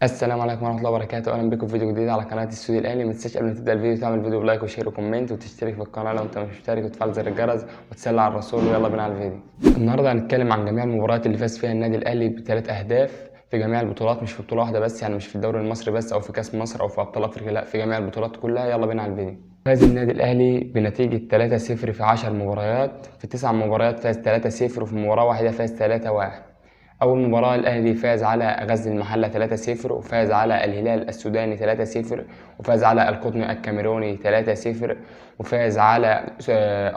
السلام عليكم ورحمه الله وبركاته. اهلا بكم في فيديو جديد على قناه السودي الاهلي. ما تنساش قبل ما تبدا الفيديو تعمل فيديو بلايك وشير وكومنت وتشترك في القناه لو انت مش مشترك وتفعل زر الجرس وتسلي على الرسول. ويلا بينا على الفيديو. النهارده هنتكلم عن جميع المباريات اللي فاز فيها النادي الاهلي بثلاث اهداف في جميع البطولات، مش في بطوله واحده بس، يعني مش في الدوري المصري بس او في كاس مصر او في ابطال افريقيا، لا في جميع البطولات كلها. يلا بينا على الفيديو. فاز النادي الاهلي بنتيجه 3-0 في 10 مباريات، في 9 مباريات فاز 3-0 وفي مباراه واحده فاز 3-1. أول مباراة الأهلي فاز على غزل المحلة 3-0، وفاز على الهلال السوداني 3-0، وفاز على القطن الكاميروني 3-0، وفاز على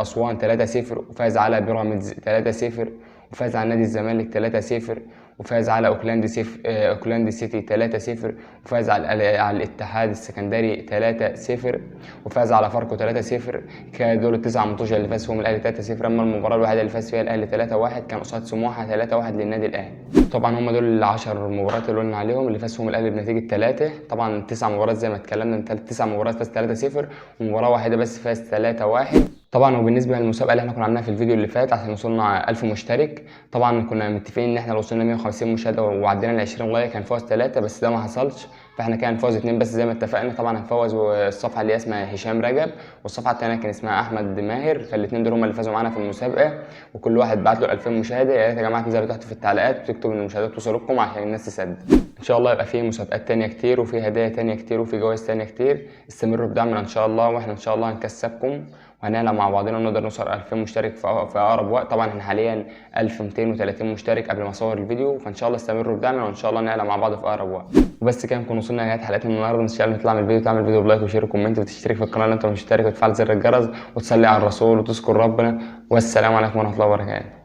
أسوان 3-0، وفاز على بيراميدز 3-0، وفاز على نادي الزمالك 3-0، وفاز على أوكلاند سيتي 3-0، وفاز على الاتحاد السكندري 3-0، وفاز على فاركو 3-0. كان دول التسع ماتشات اللي فاز فيهم الاهلي 3-0. اما المباراه الوحيده اللي فاز فيها الاهلي 3-1 كان قصاد سموحه 3-1 للنادي الاهلي. طبعا هم دول ال10 مباريات اللي قلنا عليهم اللي فاز فيهم الاهلي بنتيجه 3. طبعا 9 مباريات زي ما اتكلمنا، 9 مباريات فاز 3-0 ومباراه واحده بس فاز 3-1. طبعا وبالنسبه للمسابقه اللي احنا كنا عاملينها في الفيديو اللي فات عشان وصلنا 1000 مشترك، طبعا كنا متفقين ان احنا لو وصلنا 150 مشاهده وعدينا ال 20 لايك هنفوز 3، بس ده ما حصلش، فاحنا كان هنفوز 2 بس زي ما اتفقنا. طبعا هنفوز الصفحه اللي اسمها هشام رجب، والصفحه الثانيه كان اسمها احمد ماهر، فالاثنين دول هم اللي فازوا معانا في المسابقه، وكل واحد بعت له 2000 مشاهده. يا ريت يا جماعه تنزلوا تحت في التعليقات وتكتبوا ان المشاهدات توصلكم عشان الناس تصدق. ان شاء الله يبقى في مسابقات تانية كتير وفي هدايا تانية كتير وفي جوائز تانية كتير. استمروا بدعمنا ان شاء الله، واحنا ان شاء الله هنكسبكم وهنعلى مع بعضنا ونقدر نوصل 2000 مشترك في اقرب وقت. طبعا احنا حاليا 1230 مشترك قبل ما اصور الفيديو، فان شاء الله استمروا بدعمنا وان شاء الله نعلى مع بعض في اقرب وقت. وبس كده نكون وصلنا لنهايه حلقتنا النهارده. ان شاء الله نطلع من الفيديو تعمل فيديو بلايك وشير وكومنت وتشترك في القناه لو انت مش مشترك وتفعل زر الجرس وتصلي على الرسول وتذكر ربنا. والسلام عليكم ورحمه الله وبركاته.